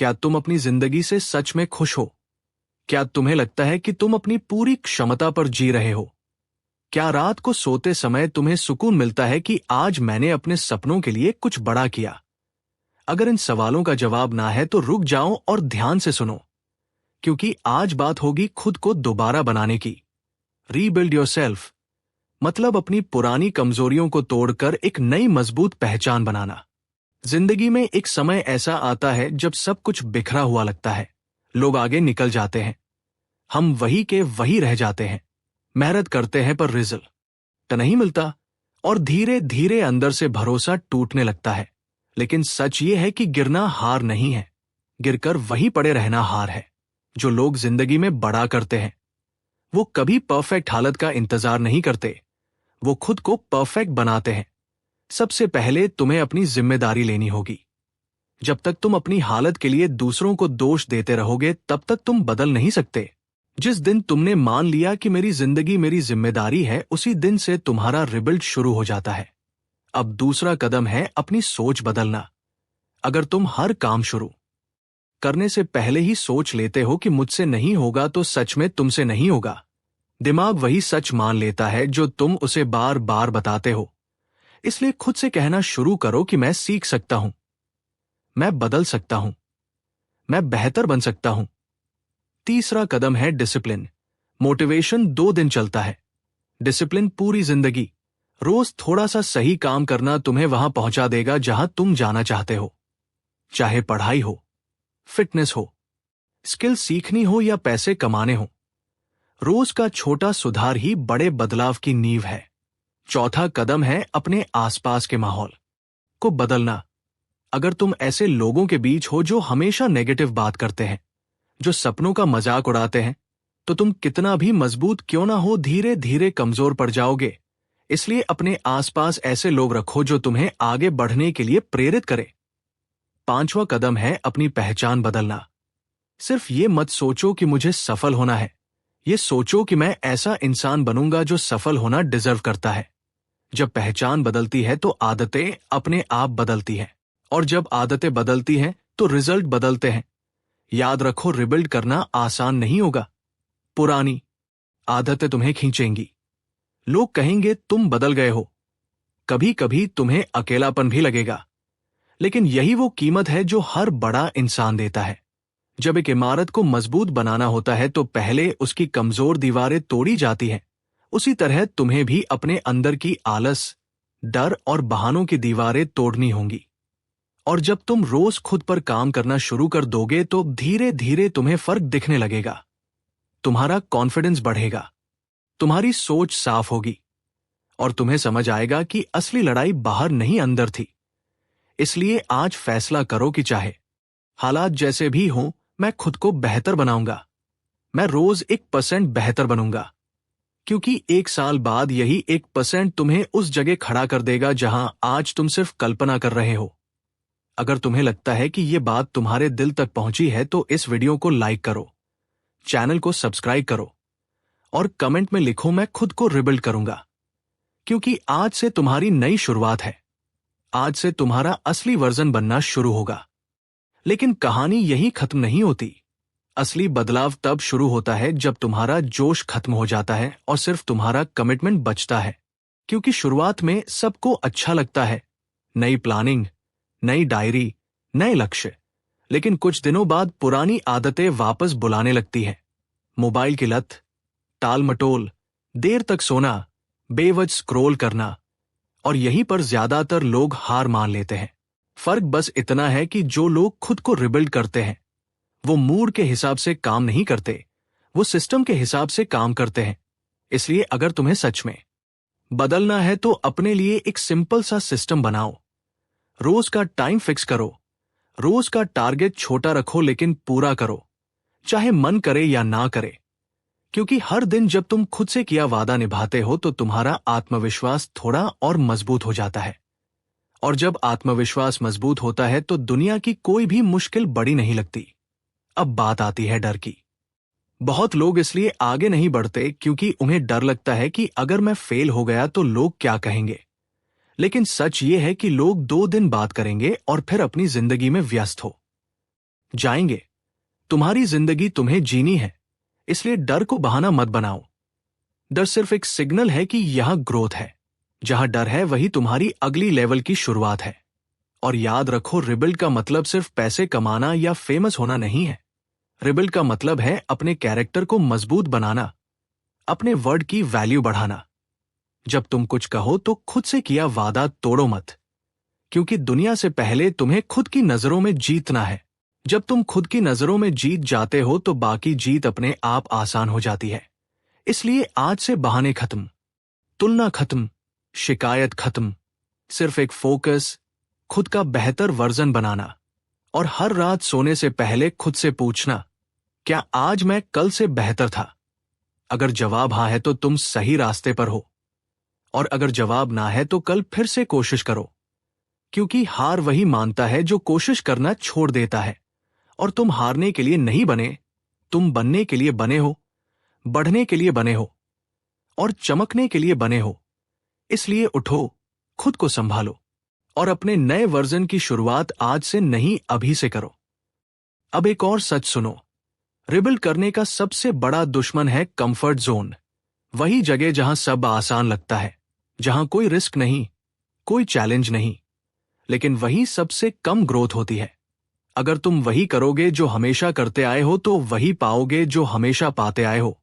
क्या तुम अपनी जिंदगी से सच में खुश हो? क्या तुम्हें लगता है कि तुम अपनी पूरी क्षमता पर जी रहे हो? क्या रात को सोते समय तुम्हें सुकून मिलता है कि आज मैंने अपने सपनों के लिए कुछ बड़ा किया? अगर इन सवालों का जवाब ना है तो रुक जाओ और ध्यान से सुनो, क्योंकि आज बात होगी खुद को दोबारा बनाने की। रीबिल्ड योरसेल्फ मतलब अपनी पुरानी कमजोरियों को तोड़कर एक नई मजबूत पहचान बनाना। जिंदगी में एक समय ऐसा आता है जब सब कुछ बिखरा हुआ लगता है। लोग आगे निकल जाते हैं, हम वही के वही रह जाते हैं। मेहनत करते हैं पर रिजल्ट नहीं मिलता और धीरे धीरे अंदर से भरोसा टूटने लगता है। लेकिन सच ये है कि गिरना हार नहीं है, गिरकर वहीं पड़े रहना हार है। जो लोग जिंदगी में बड़ा करते हैं वो कभी परफेक्ट हालत का इंतजार नहीं करते, वो खुद को परफेक्ट बनाते हैं। सबसे पहले तुम्हें अपनी जिम्मेदारी लेनी होगी। जब तक तुम अपनी हालत के लिए दूसरों को दोष देते रहोगे तब तक तुम बदल नहीं सकते। जिस दिन तुमने मान लिया कि मेरी जिंदगी मेरी जिम्मेदारी है, उसी दिन से तुम्हारा रिबिल्ड शुरू हो जाता है। अब दूसरा कदम है अपनी सोच बदलना। अगर तुम हर काम शुरू करने से पहले ही सोच लेते हो कि मुझसे नहीं होगा, तो सच में तुमसे नहीं होगा। दिमाग वही सच मान लेता है जो तुम उसे बार बार बताते हो। इसलिए खुद से कहना शुरू करो कि मैं सीख सकता हूं, मैं बदल सकता हूं, मैं बेहतर बन सकता हूं। तीसरा कदम है डिसिप्लिन। मोटिवेशन 2 दिन चलता है, डिसिप्लिन पूरी जिंदगी। रोज थोड़ा सा सही काम करना तुम्हें वहां पहुंचा देगा जहां तुम जाना चाहते हो। चाहे पढ़ाई हो, फिटनेस हो, स्किल सीखनी हो या पैसे कमाने हो, रोज का छोटा सुधार ही बड़े बदलाव की नींव है। चौथा कदम है अपने आसपास के माहौल को बदलना। अगर तुम ऐसे लोगों के बीच हो जो हमेशा नेगेटिव बात करते हैं, जो सपनों का मजाक उड़ाते हैं, तो तुम कितना भी मजबूत क्यों ना हो, धीरे धीरे कमजोर पड़ जाओगे। इसलिए अपने आसपास ऐसे लोग रखो जो तुम्हें आगे बढ़ने के लिए प्रेरित करे। पांचवा कदम है अपनी पहचान बदलना। सिर्फ ये मत सोचो कि मुझे सफल होना है, ये सोचो कि मैं ऐसा इंसान बनूंगा जो सफल होना डिजर्व करता है। जब पहचान बदलती है तो आदतें अपने आप बदलती हैं, और जब आदतें बदलती हैं तो रिजल्ट बदलते हैं। याद रखो, रिबिल्ड करना आसान नहीं होगा। पुरानी आदतें तुम्हें खींचेंगी, लोग कहेंगे तुम बदल गए हो, कभी कभी तुम्हें अकेलापन भी लगेगा। लेकिन यही वो कीमत है जो हर बड़ा इंसान देता है। जब एक इमारत को मजबूत बनाना होता है तो पहले उसकी कमजोर दीवारें तोड़ी जाती हैं। उसी तरह तुम्हें भी अपने अंदर की आलस, डर और बहानों की दीवारें तोड़नी होंगी। और जब तुम रोज खुद पर काम करना शुरू कर दोगे तो धीरे धीरे तुम्हें फर्क दिखने लगेगा। तुम्हारा कॉन्फिडेंस बढ़ेगा, तुम्हारी सोच साफ होगी और तुम्हें समझ आएगा कि असली लड़ाई बाहर नहीं अंदर थी। इसलिए आज फैसला करो कि चाहे हालात जैसे भी हों, मैं खुद को बेहतर बनाऊंगा। मैं रोज 1% बेहतर बनूंगा, क्योंकि 1 साल बाद यही 1% तुम्हें उस जगह खड़ा कर देगा जहां आज तुम सिर्फ कल्पना कर रहे हो। अगर तुम्हें लगता है कि यह बात तुम्हारे दिल तक पहुंची है तो इस वीडियो को लाइक करो, चैनल को सब्सक्राइब करो और कमेंट में लिखो मैं खुद को रिबिल्ड करूंगा। क्योंकि आज से तुम्हारी नई शुरुआत है, आज से तुम्हारा असली वर्जन बनना शुरू होगा। लेकिन कहानी यही खत्म नहीं होती। असली बदलाव तब शुरू होता है जब तुम्हारा जोश खत्म हो जाता है और सिर्फ तुम्हारा कमिटमेंट बचता है। क्योंकि शुरुआत में सबको अच्छा लगता है, नई प्लानिंग, नई डायरी, नए लक्ष्य। लेकिन कुछ दिनों बाद पुरानी आदतें वापस बुलाने लगती हैं। मोबाइल की लत, टाल मटोल, देर तक सोना, बेवजह स्क्रॉल करना, और यहीं पर ज्यादातर लोग हार मान लेते हैं। फर्क बस इतना है कि जो लोग खुद को रिबिल्ड करते हैं वो मूड के हिसाब से काम नहीं करते, वो सिस्टम के हिसाब से काम करते हैं। इसलिए अगर तुम्हें सच में बदलना है तो अपने लिए एक सिंपल सा सिस्टम बनाओ। रोज का टाइम फिक्स करो, रोज का टारगेट छोटा रखो लेकिन पूरा करो, चाहे मन करे या ना करे। क्योंकि हर दिन जब तुम खुद से किया वादा निभाते हो तो तुम्हारा आत्मविश्वास थोड़ा और मजबूत हो जाता है। और जब आत्मविश्वास मजबूत होता है तो दुनिया की कोई भी मुश्किल बड़ी नहीं लगती। अब बात आती है डर की। बहुत लोग इसलिए आगे नहीं बढ़ते क्योंकि उन्हें डर लगता है कि अगर मैं फेल हो गया तो लोग क्या कहेंगे। लेकिन सच ये है कि लोग 2 दिन बात करेंगे और फिर अपनी जिंदगी में व्यस्त हो जाएंगे। तुम्हारी जिंदगी तुम्हें जीनी है, इसलिए डर को बहाना मत बनाओ। डर सिर्फ एक सिग्नल है कि यह ग्रोथ है। जहां डर है वही तुम्हारी अगली लेवल की शुरुआत है। और याद रखो, रिबिल्ड का मतलब सिर्फ पैसे कमाना या फेमस होना नहीं है। रिबिल्ड का मतलब है अपने कैरेक्टर को मजबूत बनाना, अपने वर्ड की वैल्यू बढ़ाना। जब तुम कुछ कहो तो खुद से किया वादा तोड़ो मत, क्योंकि दुनिया से पहले तुम्हें खुद की नजरों में जीतना है। जब तुम खुद की नजरों में जीत जाते हो तो बाकी जीत अपने आप आसान हो जाती है। इसलिए आज से बहाने खत्म, तुलना खत्म, शिकायत खत्म। सिर्फ एक फोकस, खुद का बेहतर वर्जन बनाना। और हर रात सोने से पहले खुद से पूछना, क्या आज मैं कल से बेहतर था? अगर जवाब हाँ है तो तुम सही रास्ते पर हो, और अगर जवाब ना है तो कल फिर से कोशिश करो। क्योंकि हार वही मानता है जो कोशिश करना छोड़ देता है। और तुम हारने के लिए नहीं बने, तुम बनने के लिए बने हो, बढ़ने के लिए बने हो, और चमकने के लिए बने हो। इसलिए उठो, खुद को संभालो, और अपने नए वर्जन की शुरुआत आज से नहीं, अभी से करो। अब एक और सच सुनो, रिबिल्ड करने का सबसे बड़ा दुश्मन है कंफर्ट जोन। वही जगह जहां सब आसान लगता है, जहां कोई रिस्क नहीं, कोई चैलेंज नहीं, लेकिन वही सबसे कम ग्रोथ होती है। अगर तुम वही करोगे जो हमेशा करते आए हो तो वही पाओगे जो हमेशा पाते आए हो।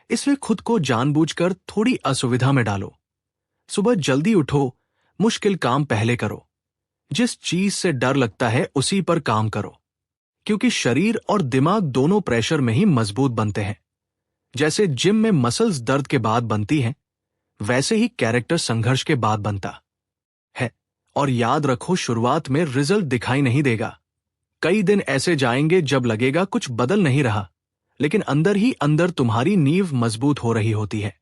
इसलिए खुद को जानबूझकर थोड़ी असुविधा में डालो। सुबह जल्दी उठो, मुश्किल काम पहले करो, जिस चीज से डर लगता है उसी पर काम करो। क्योंकि शरीर और दिमाग दोनों प्रेशर में ही मजबूत बनते हैं। जैसे जिम में मसल्स दर्द के बाद बनती हैं, वैसे ही कैरेक्टर संघर्ष के बाद बनता है। और याद रखो, शुरुआत में रिजल्ट दिखाई नहीं देगा। कई दिन ऐसे जाएंगे जब लगेगा कुछ बदल नहीं रहा, लेकिन अंदर ही अंदर तुम्हारी नींव मजबूत हो रही होती है।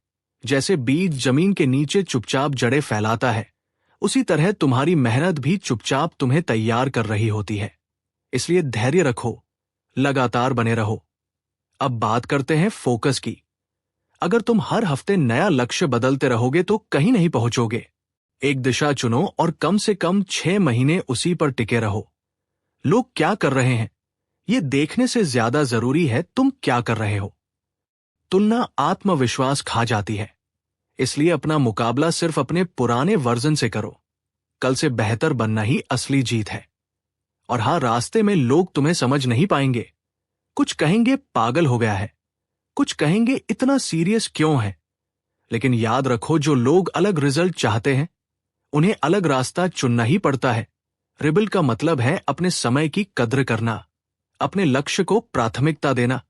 जैसे बीज जमीन के नीचे चुपचाप जड़ें फैलाता है, उसी तरह तुम्हारी मेहनत भी चुपचाप तुम्हें तैयार कर रही होती है। इसलिए धैर्य रखो, लगातार बने रहो। अब बात करते हैं फोकस की। अगर तुम हर हफ्ते नया लक्ष्य बदलते रहोगे तो कहीं नहीं पहुंचोगे। एक दिशा चुनो और कम से कम 6 महीने उसी पर टिके रहो। लोग क्या कर रहे हैं, ये देखने से ज्यादा जरूरी है तुम क्या कर रहे हो। तुलना आत्मविश्वास खा जाती है। इसलिए अपना मुकाबला सिर्फ अपने पुराने वर्जन से करो। कल से बेहतर बनना ही असली जीत है। और हाँ, रास्ते में लोग तुम्हें समझ नहीं पाएंगे। कुछ कहेंगे पागल हो गया है, कुछ कहेंगे इतना सीरियस क्यों है। लेकिन याद रखो, जो लोग अलग रिजल्ट चाहते हैं उन्हें अलग रास्ता चुनना ही पड़ता है। रिबिल्ड का मतलब है अपने समय की कद्र करना, अपने लक्ष्य को प्राथमिकता देना,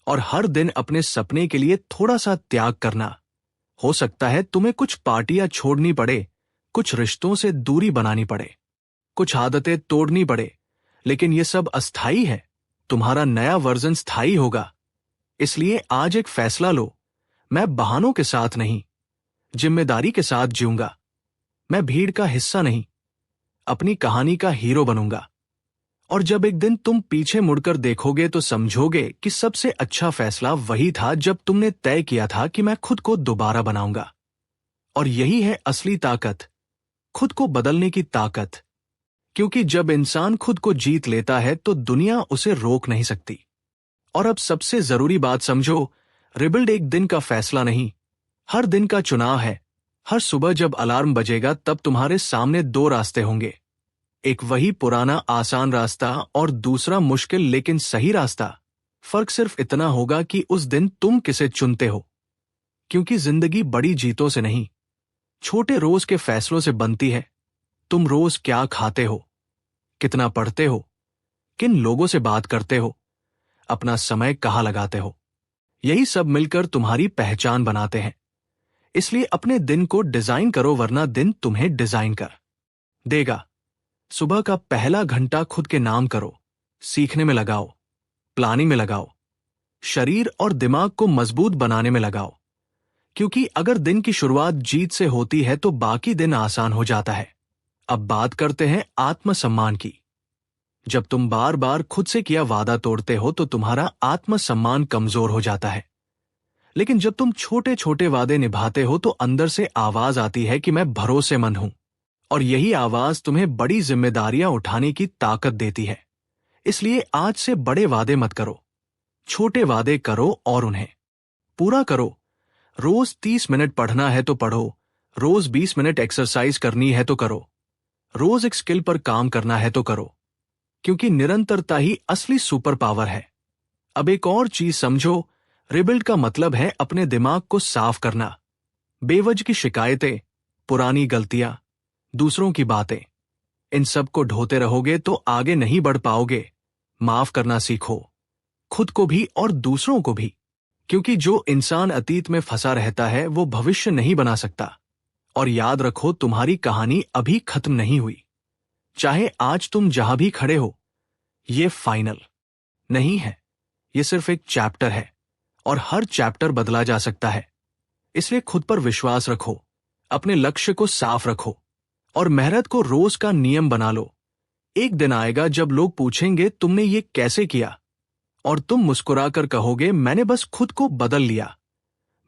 और हर दिन अपने सपने के लिए थोड़ा सा त्याग करना। हो सकता है तुम्हें कुछ पार्टियां छोड़नी पड़े, कुछ रिश्तों से दूरी बनानी पड़े, कुछ आदतें तोड़नी पड़े, लेकिन ये सब अस्थाई है। तुम्हारा नया वर्जन स्थायी होगा। इसलिए आज एक फैसला लो, मैं बहानों के साथ नहीं, जिम्मेदारी के साथ जीऊंगा। मैं भीड़ का हिस्सा नहीं, अपनी कहानी का हीरो बनूंगा। और जब एक दिन तुम पीछे मुड़कर देखोगे तो समझोगे कि सबसे अच्छा फैसला वही था जब तुमने तय किया था कि मैं खुद को दोबारा बनाऊंगा। और यही है असली ताकत, खुद को बदलने की ताकत। क्योंकि जब इंसान खुद को जीत लेता है तो दुनिया उसे रोक नहीं सकती। और अब सबसे जरूरी बात समझो, रिबिल्ड एक दिन का फैसला नहीं, हर दिन का चुनाव है। हर सुबह जब अलार्म बजेगा तब तुम्हारे सामने 2 रास्ते होंगे, एक वही पुराना आसान रास्ता और दूसरा मुश्किल लेकिन सही रास्ता। फर्क सिर्फ इतना होगा कि उस दिन तुम किसे चुनते हो। क्योंकि जिंदगी बड़ी जीतों से नहीं, छोटे रोज के फैसलों से बनती है। तुम रोज क्या खाते हो, कितना पढ़ते हो, किन लोगों से बात करते हो, अपना समय कहाँ लगाते हो, यही सब मिलकर तुम्हारी पहचान बनाते हैं। इसलिए अपने दिन को डिजाइन करो, वरना दिन तुम्हें डिजाइन कर देगा। सुबह का पहला घंटा खुद के नाम करो, सीखने में लगाओ, प्लानिंग में लगाओ, शरीर और दिमाग को मजबूत बनाने में लगाओ। क्योंकि अगर दिन की शुरुआत जीत से होती है तो बाकी दिन आसान हो जाता है। अब बात करते हैं आत्मसम्मान की। जब तुम बार बार खुद से किया वादा तोड़ते हो तो तुम्हारा आत्मसम्मान कमजोर हो जाता है। लेकिन जब तुम छोटे छोटे वादे निभाते हो तो अंदर से आवाज आती है कि मैं भरोसेमंद हूं। और यही आवाज तुम्हें बड़ी जिम्मेदारियां उठाने की ताकत देती है। इसलिए आज से बड़े वादे मत करो, छोटे वादे करो और उन्हें पूरा करो। रोज 30 मिनट पढ़ना है तो पढ़ो, रोज 20 मिनट एक्सरसाइज करनी है तो करो, रोज एक स्किल पर काम करना है तो करो, क्योंकि निरंतरता ही असली सुपर पावर है। अब एक और चीज समझो, रिबिल्ड का मतलब है अपने दिमाग को साफ करना। बेवजह की शिकायतें, पुरानी गलतियां, दूसरों की बातें, इन सब को ढोते रहोगे तो आगे नहीं बढ़ पाओगे। माफ करना सीखो, खुद को भी और दूसरों को भी, क्योंकि जो इंसान अतीत में फंसा रहता है वो भविष्य नहीं बना सकता। और याद रखो, तुम्हारी कहानी अभी खत्म नहीं हुई। चाहे आज तुम जहां भी खड़े हो, ये फाइनल नहीं है, ये सिर्फ एक चैप्टर है और हर चैप्टर बदला जा सकता है। इसलिए खुद पर विश्वास रखो, अपने लक्ष्य को साफ रखो और मेहनत को रोज का नियम बना लो। एक दिन आएगा जब लोग पूछेंगे तुमने ये कैसे किया, और तुम मुस्कुराकर कहोगे मैंने बस खुद को बदल लिया,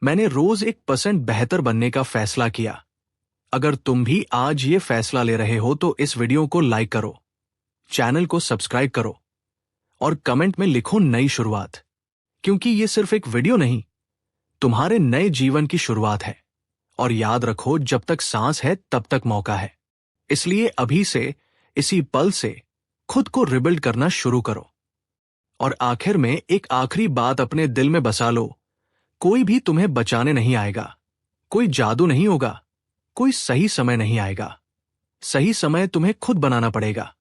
मैंने रोज 1% बेहतर बनने का फैसला किया। अगर तुम भी आज ये फैसला ले रहे हो तो इस वीडियो को लाइक करो, चैनल को सब्सक्राइब करो और कमेंट में लिखो नई शुरुआत, क्योंकि ये सिर्फ एक वीडियो नहीं, तुम्हारे नए जीवन की शुरुआत है। और याद रखो, जब तक सांस है तब तक मौका है। इसलिए अभी से, इसी पल से खुद को रिबिल्ड करना शुरू करो। और आखिर में एक आखिरी बात अपने दिल में बसा लो, कोई भी तुम्हें बचाने नहीं आएगा, कोई जादू नहीं होगा, कोई सही समय नहीं आएगा। सही समय तुम्हें खुद बनाना पड़ेगा।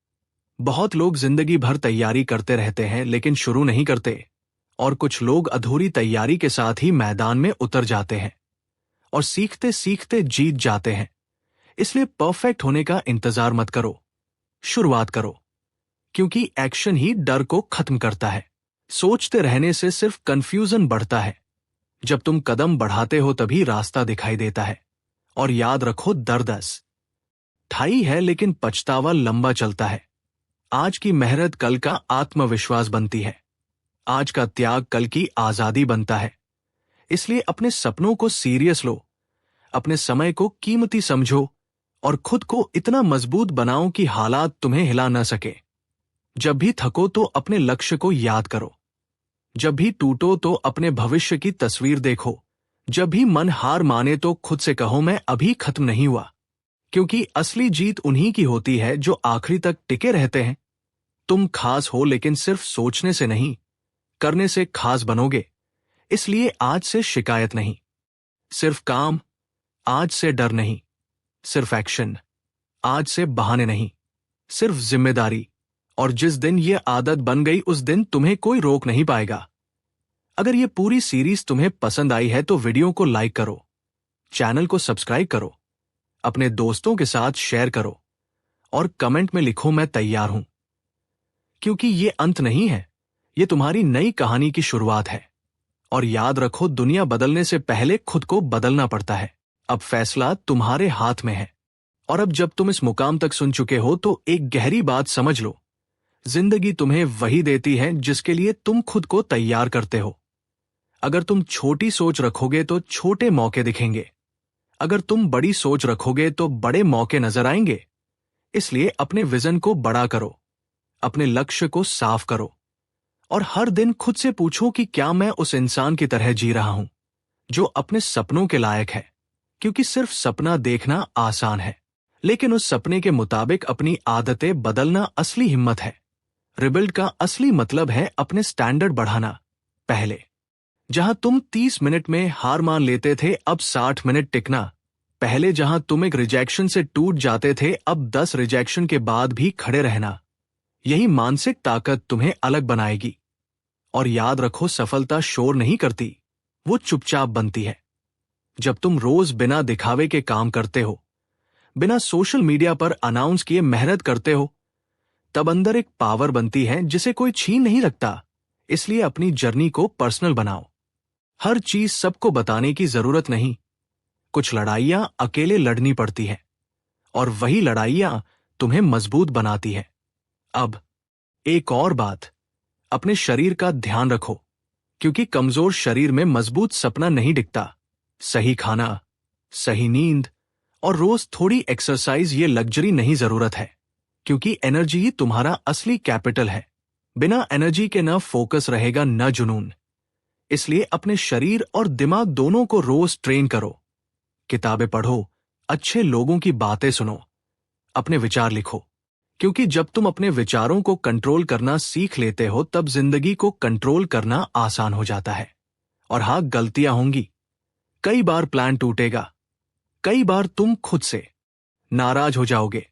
बहुत लोग जिंदगी भर तैयारी करते रहते हैं लेकिन शुरू नहीं करते, और कुछ लोग अधूरी तैयारी के साथ ही मैदान में उतर जाते हैं और सीखते सीखते जीत जाते हैं। इसलिए परफेक्ट होने का इंतजार मत करो, शुरुआत करो, क्योंकि एक्शन ही डर को खत्म करता है। सोचते रहने से सिर्फ कंफ्यूजन बढ़ता है। जब तुम कदम बढ़ाते हो तभी रास्ता दिखाई देता है। और याद रखो, दर्द ठाई है लेकिन पछतावा लंबा चलता है। आज की मेहनत कल का आत्मविश्वास बनती है, आज का त्याग कल की आजादी बनता है। इसलिए अपने सपनों को सीरियस लो, अपने समय को कीमती समझो और खुद को इतना मजबूत बनाओ कि हालात तुम्हें हिला न सके। जब भी थको तो अपने लक्ष्य को याद करो, जब भी टूटो तो अपने भविष्य की तस्वीर देखो, जब भी मन हार माने तो खुद से कहो मैं अभी खत्म नहीं हुआ, क्योंकि असली जीत उन्हीं की होती है जो आखिरी तक टिके रहते हैं। तुम खास हो लेकिन सिर्फ सोचने से नहीं, करने से खास बनोगे। इसलिए आज से शिकायत नहीं, सिर्फ काम, आज से डर नहीं, सिर्फ एक्शन, आज से बहाने नहीं, सिर्फ जिम्मेदारी। और जिस दिन ये आदत बन गई उस दिन तुम्हें कोई रोक नहीं पाएगा। अगर ये पूरी सीरीज तुम्हें पसंद आई है तो वीडियो को लाइक करो, चैनल को सब्सक्राइब करो, अपने दोस्तों के साथ शेयर करो और कमेंट में लिखो मैं तैयार हूं, क्योंकि ये अंत नहीं है, ये तुम्हारी नई कहानी की शुरुआत है। और याद रखो, दुनिया बदलने से पहले खुद को बदलना पड़ता है। अब फैसला तुम्हारे हाथ में है। और अब जब तुम इस मुकाम तक सुन चुके हो तो एक गहरी बात समझ लो, जिंदगी तुम्हें वही देती है जिसके लिए तुम खुद को तैयार करते हो। अगर तुम छोटी सोच रखोगे तो छोटे मौके दिखेंगे, अगर तुम बड़ी सोच रखोगे तो बड़े मौके नजर आएंगे। इसलिए अपने विजन को बड़ा करो, अपने लक्ष्य को साफ करो और हर दिन खुद से पूछो कि क्या मैं उस इंसान की तरह जी रहा हूं जो अपने सपनों के लायक है। क्योंकि सिर्फ सपना देखना आसान है, लेकिन उस सपने के मुताबिक अपनी आदतें बदलना असली हिम्मत है। रिबिल्ड का असली मतलब है अपने स्टैंडर्ड बढ़ाना। पहले जहां तुम 30 मिनट में हार मान लेते थे, अब 60 मिनट टिकना। पहले जहां तुम एक रिजेक्शन से टूट जाते थे, अब 10 रिजेक्शन के बाद भी खड़े रहना। यही मानसिक ताकत तुम्हें अलग बनाएगी। और याद रखो, सफलता शोर नहीं करती, वो चुपचाप बनती है। जब तुम रोज बिना दिखावे के काम करते हो, बिना सोशल मीडिया पर अनाउंस किए मेहनत करते हो, तब अंदर एक पावर बनती है जिसे कोई छीन नहीं सकता। इसलिए अपनी जर्नी को पर्सनल बनाओ। हर चीज सबको बताने की जरूरत नहीं। कुछ लड़ाइयां अकेले लड़नी पड़ती है और वही लड़ाइयां तुम्हें मजबूत बनाती है। अब एक और बात, अपने शरीर का ध्यान रखो, क्योंकि कमजोर शरीर में मजबूत सपना नहीं दिखता। सही खाना, सही नींद और रोज थोड़ी एक्सरसाइज ये लग्जरी नहीं जरूरत है, क्योंकि एनर्जी ही तुम्हारा असली कैपिटल है। बिना एनर्जी के न फोकस रहेगा न जुनून। इसलिए अपने शरीर और दिमाग दोनों को रोज ट्रेन करो। किताबें पढ़ो, अच्छे लोगों की बातें सुनो, अपने विचार लिखो। क्योंकि जब तुम अपने विचारों को कंट्रोल करना सीख लेते हो तब जिंदगी को कंट्रोल करना आसान हो जाता है। और हाँ, गलतियां होंगी, कई बार प्लान टूटेगा, कई बार तुम खुद से नाराज हो जाओगे।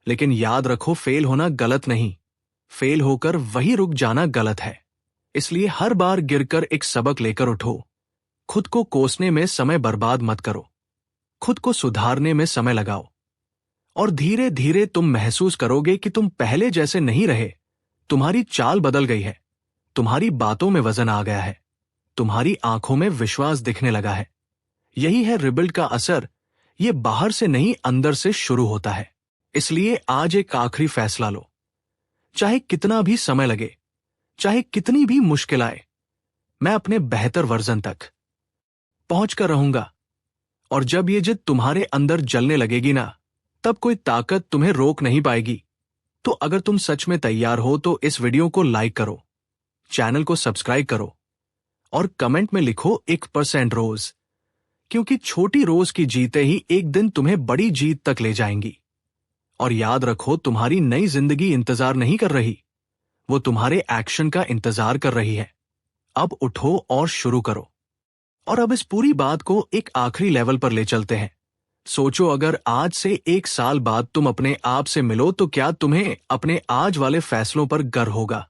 लेकिन याद रखो, फेल होना गलत नहीं, फेल होकर वही रुक जाना गलत है। इसलिए हर बार गिरकर एक सबक लेकर उठो। खुद को कोसने में समय बर्बाद मत करो, खुद को सुधारने में समय लगाओ। और धीरे धीरे तुम महसूस करोगे कि तुम पहले जैसे नहीं रहे। तुम्हारी चाल बदल गई है, तुम्हारी बातों में वजन आ गया है, तुम्हारी आंखों में विश्वास दिखने लगा है। यही है रिबिल्ड का असर। ये बाहर से नहीं, अंदर से शुरू होता है। इसलिए आज एक आखिरी फैसला लो। चाहे कितना भी समय लगे, चाहे कितनी भी मुश्किल आए, मैं अपने बेहतर वर्जन तक पहुंचकर रहूंगा। और जब ये जिद तुम्हारे अंदर जलने लगेगी ना, तब कोई ताकत तुम्हें रोक नहीं पाएगी। तो अगर तुम सच में तैयार हो तो इस वीडियो को लाइक करो, चैनल को सब्सक्राइब करो और कमेंट में लिखो 1% रोज। क्योंकि छोटी रोज की जीतें ही एक दिन तुम्हें बड़ी जीत तक ले जाएंगी। और याद रखो, तुम्हारी नई जिंदगी इंतजार नहीं कर रही, वो तुम्हारे एक्शन का इंतजार कर रही है। अब उठो और शुरू करो। और अब इस पूरी बात को एक आखिरी लेवल पर ले चलते हैं। सोचो, अगर आज से 1 साल बाद तुम अपने आप से मिलो तो क्या तुम्हें अपने आज वाले फैसलों पर गर्व होगा,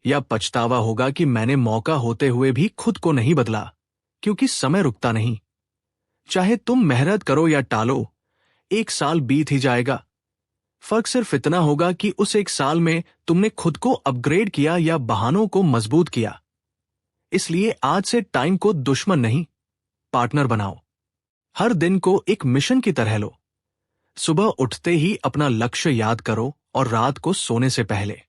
या पछतावा होगा कि मैंने मौका होते हुए भी खुद को नहीं बदला? क्योंकि समय रुकता नहीं। चाहे तुम मेहनत करो या टालो, 1 साल बीत ही जाएगा। फर्क सिर्फ इतना होगा कि उस 1 साल में तुमने खुद को अपग्रेड किया या बहानों को मजबूत किया। इसलिए आज से टाइम को दुश्मन नहीं, पार्टनर बनाओ। हर दिन को एक मिशन की तरह लो। सुबह उठते ही अपना लक्ष्य याद करो और रात को सोने से पहले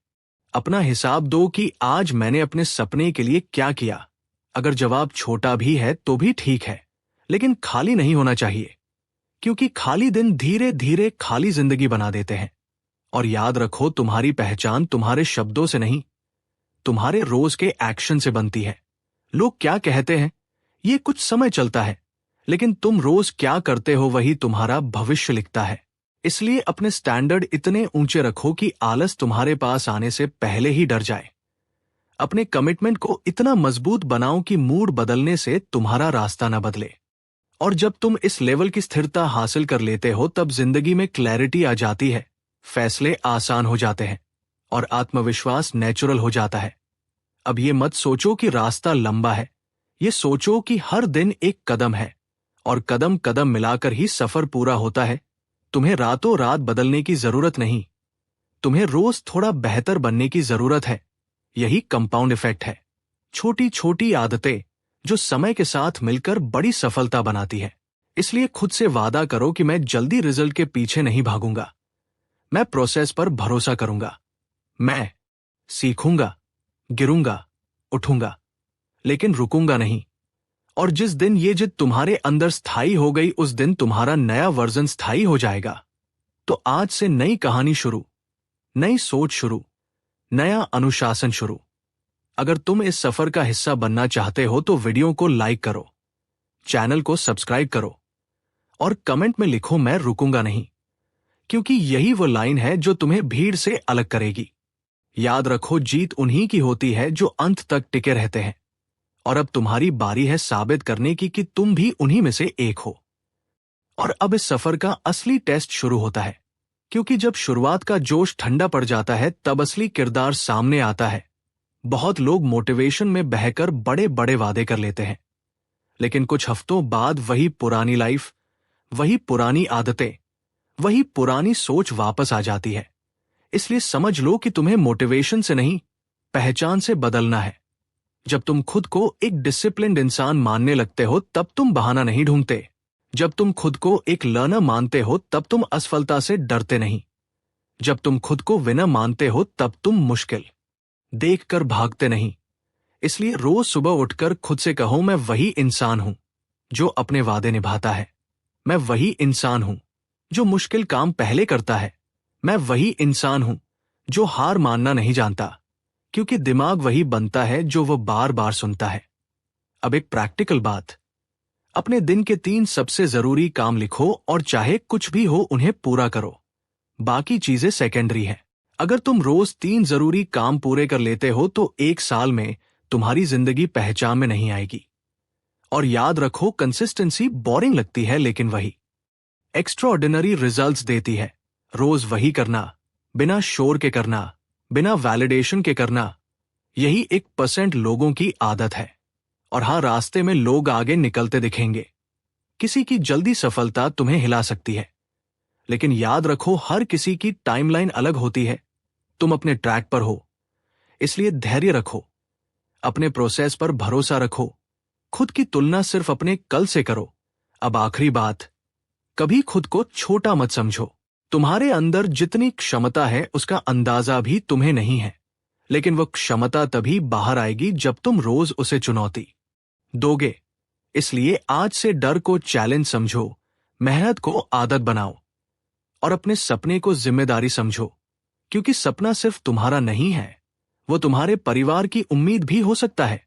अपना हिसाब दो कि आज मैंने अपने सपने के लिए क्या किया। अगर जवाब छोटा भी है तो भी ठीक है, लेकिन खाली नहीं होना चाहिए। क्योंकि खाली दिन धीरे धीरे खाली जिंदगी बना देते हैं। और याद रखो, तुम्हारी पहचान तुम्हारे शब्दों से नहीं, तुम्हारे रोज के एक्शन से बनती है। लोग क्या कहते हैं, ये कुछ समय चलता है, लेकिन तुम रोज क्या करते हो वही तुम्हारा भविष्य लिखता है। इसलिए अपने स्टैंडर्ड इतने ऊंचे रखो कि आलस तुम्हारे पास आने से पहले ही डर जाए। अपने कमिटमेंट को इतना मजबूत बनाओ कि मूड बदलने से तुम्हारा रास्ता न बदले। और जब तुम इस लेवल की स्थिरता हासिल कर लेते हो तब जिंदगी में क्लैरिटी आ जाती है, फैसले आसान हो जाते हैं और आत्मविश्वास नेचुरल हो जाता है। अब ये मत सोचो कि रास्ता लंबा है, ये सोचो कि हर दिन एक कदम है और कदम कदम मिलाकर ही सफर पूरा होता है। तुम्हें रातों रात बदलने की जरूरत नहीं, तुम्हें रोज थोड़ा बेहतर बनने की जरूरत है। यही कंपाउंड इफेक्ट है, छोटी छोटी आदतें जो समय के साथ मिलकर बड़ी सफलता बनाती है। इसलिए खुद से वादा करो कि मैं जल्दी रिजल्ट के पीछे नहीं भागूंगा, मैं प्रोसेस पर भरोसा करूंगा। मैं सीखूंगा, गिरूंगा, उठूंगा, लेकिन रुकूंगा नहीं। और जिस दिन ये जिद तुम्हारे अंदर स्थायी हो गई, उस दिन तुम्हारा नया वर्जन स्थायी हो जाएगा। तो आज से नई कहानी शुरू, नई सोच शुरू, नया अनुशासन शुरू। अगर तुम इस सफर का हिस्सा बनना चाहते हो तो वीडियो को लाइक करो, चैनल को सब्सक्राइब करो और कमेंट में लिखो, मैं रुकूंगा नहीं। क्योंकि यही वो लाइन है जो तुम्हें भीड़ से अलग करेगी। याद रखो, जीत उन्हीं की होती है जो अंत तक टिके रहते हैं। और अब तुम्हारी बारी है साबित करने की कि तुम भी उन्हीं में से एक हो। और अब इस सफर का असली टेस्ट शुरू होता है। क्योंकि जब शुरुआत का जोश ठंडा पड़ जाता है तब असली किरदार सामने आता है। बहुत लोग मोटिवेशन में बहकर बड़े बड़े वादे कर लेते हैं, लेकिन कुछ हफ्तों बाद वही पुरानी लाइफ, वही पुरानी आदतें, वही पुरानी सोच वापस आ जाती है। इसलिए समझ लो कि तुम्हें मोटिवेशन से नहीं, पहचान से बदलना है। जब तुम खुद को एक डिसिप्लिन्ड इंसान मानने लगते हो तब तुम बहाना नहीं ढूंढते। जब तुम खुद को एक लर्नर मानते हो तब तुम असफलता से डरते नहीं। जब तुम खुद को विनर मानते हो तब तुम मुश्किल देखकर भागते नहीं। इसलिए रोज सुबह उठकर खुद से कहो, मैं वही इंसान हूं जो अपने वादे निभाता है। मैं वही इंसान हूं जो मुश्किल काम पहले करता है। मैं वही इंसान हूं जो हार मानना नहीं जानता। क्योंकि दिमाग वही बनता है जो वो बार बार सुनता है। अब एक प्रैक्टिकल बात, अपने दिन के 3 सबसे जरूरी काम लिखो और चाहे कुछ भी हो उन्हें पूरा करो, बाकी चीजें सेकेंडरी हैं। अगर तुम रोज 3 जरूरी काम पूरे कर लेते हो तो 1 साल में तुम्हारी जिंदगी पहचान में नहीं आएगी। और याद रखो, कंसिस्टेंसी बोरिंग लगती है लेकिन वही एक्स्ट्राऑर्डिनरी रिजल्ट्स देती है। रोज वही करना, बिना शोर के करना, बिना वैलिडेशन के करना, यही 1% लोगों की आदत है। और हाँ, रास्ते में लोग आगे निकलते दिखेंगे, किसी की जल्दी सफलता तुम्हें हिला सकती है, लेकिन याद रखो हर किसी की टाइमलाइन अलग होती है। तुम अपने ट्रैक पर हो, इसलिए धैर्य रखो, अपने प्रोसेस पर भरोसा रखो, खुद की तुलना सिर्फ अपने कल से करो। अब आखिरी बात, कभी खुद को छोटा मत समझो। तुम्हारे अंदर जितनी क्षमता है उसका अंदाजा भी तुम्हें नहीं है, लेकिन वह क्षमता तभी बाहर आएगी जब तुम रोज उसे चुनौती दोगे। इसलिए आज से डर को चैलेंज समझो, मेहनत को आदत बनाओ और अपने सपने को जिम्मेदारी समझो, क्योंकि सपना सिर्फ तुम्हारा नहीं है, वो तुम्हारे परिवार की उम्मीद भी हो सकता है,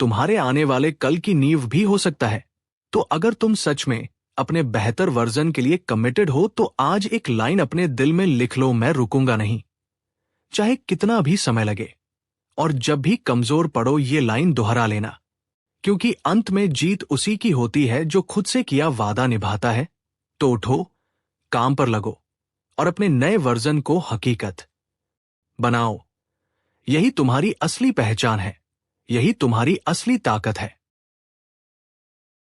तुम्हारे आने वाले कल की नींव भी हो सकता है। तो अगर तुम सच में अपने बेहतर वर्जन के लिए कमिटेड हो तो आज एक लाइन अपने दिल में लिख लो, मैं रुकूंगा नहीं, चाहे कितना भी समय लगे। और जब भी कमजोर पड़ो ये लाइन दोहरा लेना, क्योंकि अंत में जीत उसी की होती है जो खुद से किया वादा निभाता है। तो उठो, काम पर लगो और अपने नए वर्जन को हकीकत बनाओ। यही तुम्हारी असली पहचान है, यही तुम्हारी असली ताकत है।